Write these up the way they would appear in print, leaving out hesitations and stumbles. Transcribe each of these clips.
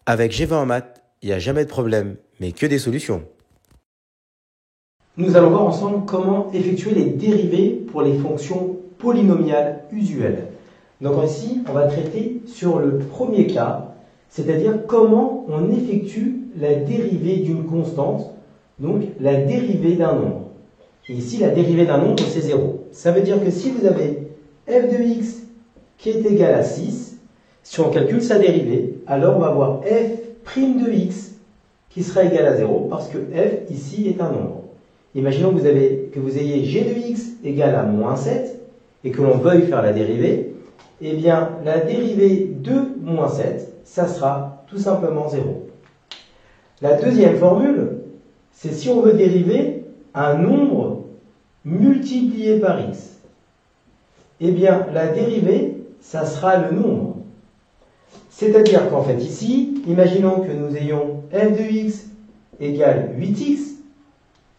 Avec G20 en maths, il n'y a jamais de problème, mais que des solutions. Nous allons voir ensemble comment effectuer les dérivées pour les fonctions polynomiales usuelles. Donc ici, on va traiter sur le premier cas, c'est-à-dire comment on effectue la dérivée d'une constante, donc la dérivée d'un nombre. Et ici, la dérivée d'un nombre, c'est 0. Ça veut dire que si vous avez f de x qui est égal à 6, si on calcule sa dérivée, alors on va avoir f' de x qui sera égal à 0 parce que f ici est un nombre. Imaginons que vous ayez g de x égale à moins 7 et que l'on veuille faire la dérivée. Eh bien, la dérivée de moins 7, ça sera tout simplement 0. La deuxième formule, c'est si on veut dériver un nombre multiplié par x. Eh bien, la dérivée, ça sera le nombre. C'est-à-dire qu'en fait ici, imaginons que nous ayons f de x égale 8x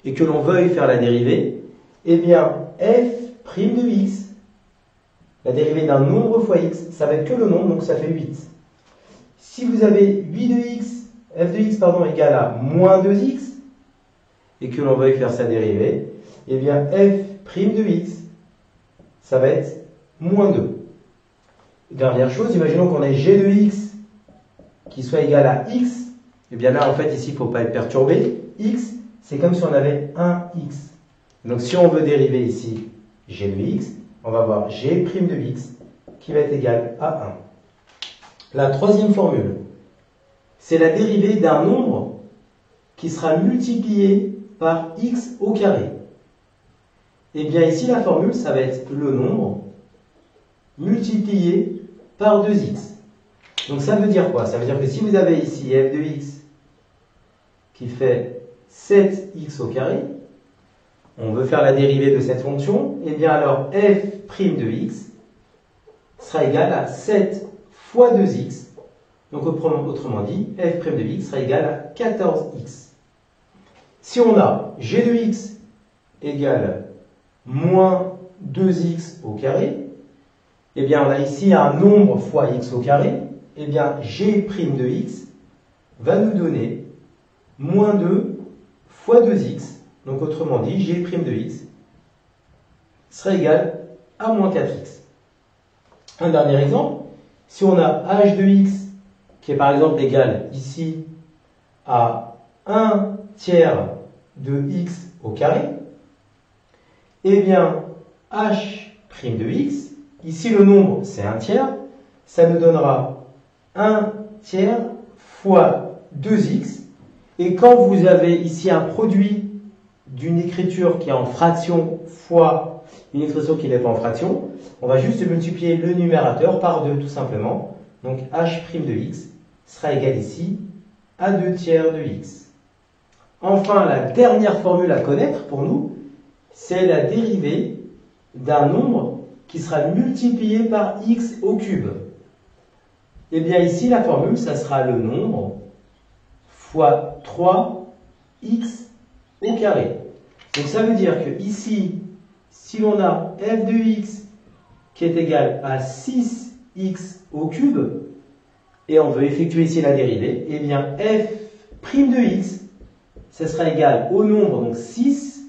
et que l'on veuille faire la dérivée, eh bien f' de x, la dérivée d'un nombre fois x, ça va être que le nombre, donc ça fait 8. Si vous avez 8 de x, f de x égale à moins 2x et que l'on veuille faire sa dérivée, eh bien f' de x, ça va être moins 2. Dernière chose, imaginons qu'on ait g de x qui soit égal à x. Et bien là, en fait, ici, il ne faut pas être perturbé. X, c'est comme si on avait 1x. Donc, si on veut dériver ici g de x, on va avoir g' de x qui va être égal à 1. La troisième formule, c'est la dérivée d'un nombre qui sera multiplié par x au carré. Et bien ici, la formule, ça va être le nombre multiplié par 2x. Donc ça veut dire quoi? Ça veut dire que si vous avez ici f de x qui fait 7x au carré, on veut faire la dérivée de cette fonction, et bien alors f' de x sera égal à 7 fois 2x. Donc autrement dit, f' de x sera égal à 14x. Si on a g de x égale moins 2x au carré, eh bien, on a ici un nombre fois x au carré. Eh bien, g' de x va nous donner moins 2 fois 2x. Donc, autrement dit, g' de x sera égal à moins 4x. Un dernier exemple. Si on a h de x qui est par exemple égal ici à 1 tiers de x au carré, eh bien, h' de x, ici, le nombre, c'est 1 tiers. Ça nous donnera 1 tiers fois 2x. Et quand vous avez ici un produit d'une écriture qui est en fraction fois une expression qui n'est pas en fraction, on va juste multiplier le numérateur par 2, tout simplement. Donc, h' de x sera égal ici à 2 tiers de x. Enfin, la dernière formule à connaître pour nous, c'est la dérivée d'un nombre qui sera multiplié par x au cube. Et bien ici, la formule, ça sera le nombre fois 3x au carré. Donc ça veut dire que ici, si l'on a f de x qui est égal à 6x au cube, et on veut effectuer ici la dérivée, et bien f' de x, ça sera égal au nombre, donc 6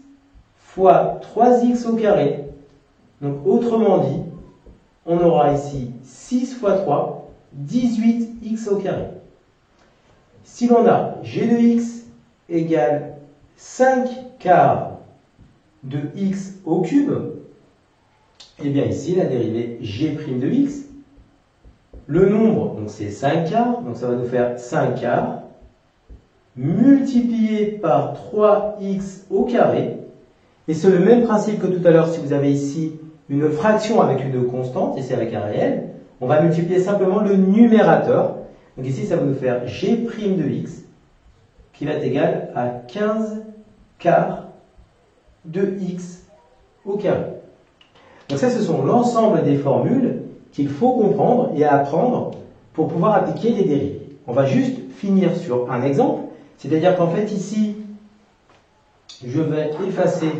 fois 3x au carré. Donc, autrement dit, on aura ici 6 fois 3, 18x au carré. Si l'on a g de x égale 5 quarts de x au cube, et bien ici, la dérivée g' de x, le nombre, donc c'est 5 quarts, donc ça va nous faire 5 quarts, multiplié par 3x au carré. Et c'est le même principe que tout à l'heure si vous avez ici une fraction avec une constante, ici avec un réel, on va multiplier simplement le numérateur. Donc ici, ça va nous faire g' de x qui va être égal à 15 quarts de x au carré. Donc ça, ce sont l'ensemble des formules qu'il faut comprendre et apprendre pour pouvoir appliquer les dérivées. On va juste finir sur un exemple, c'est-à-dire qu'en fait ici, je vais effacer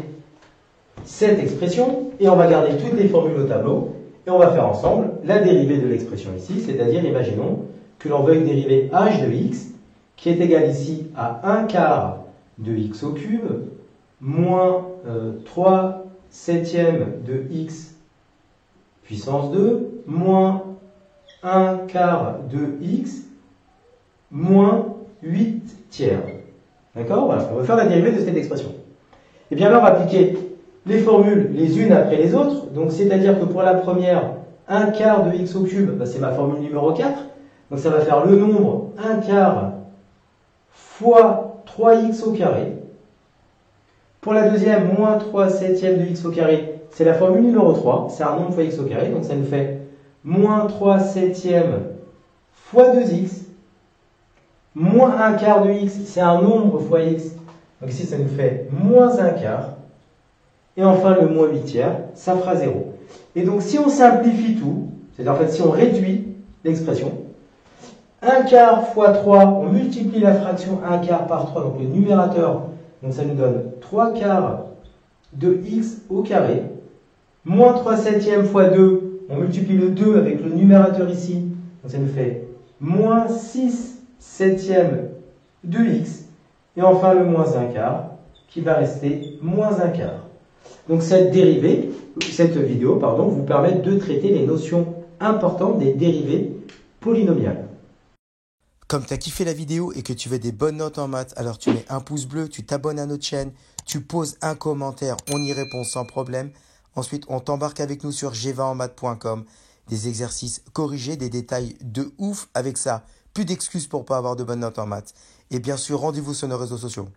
cette expression et on va garder toutes les formules au tableau et on va faire ensemble la dérivée de l'expression ici, c'est-à-dire, imaginons que l'on veuille dériver h de x, qui est égal ici à 1 quart de x au cube, moins 3 septièmes de x puissance 2, moins 1 quart de x, moins 8 tiers. D'accord? Voilà, on va faire la dérivée de cette expression. Et bien là, on va appliquer les formules les unes après les autres. Donc, c'est-à-dire que pour la première, 1 quart de x au cube, bah, c'est ma formule numéro 4. Donc, ça va faire le nombre 1 quart fois 3x au carré. Pour la deuxième, moins 3 septièmes de x au carré, c'est la formule numéro 3. C'est un nombre fois x au carré. Donc, ça nous fait moins 3 septièmes fois 2x. Moins 1 quart de x, c'est un nombre fois x. Donc ici, ça nous fait moins 1 quart. Et enfin, le moins 8 tiers, ça fera 0. Et donc, si on simplifie tout, c'est-à-dire en fait, si on réduit l'expression, 1 quart fois 3, on multiplie la fraction 1 quart par 3, donc le numérateur, donc ça nous donne 3 quarts de x au carré, moins 3 septièmes fois 2, on multiplie le 2 avec le numérateur ici, donc ça nous fait moins 6 septièmes de x, et enfin le moins 1 quart, qui va rester moins 1 quart. Donc cette vidéo, vous permet de traiter les notions importantes des dérivées polynomiales. Comme tu as kiffé la vidéo et que tu veux des bonnes notes en maths, alors tu mets un pouce bleu, tu t'abonnes à notre chaîne, tu poses un commentaire, on y répond sans problème. Ensuite, on t'embarque avec nous sur g20enmaths.com, des exercices corrigés, des détails de ouf avec ça. Plus d'excuses pour pas avoir de bonnes notes en maths. Et bien sûr, rendez-vous sur nos réseaux sociaux.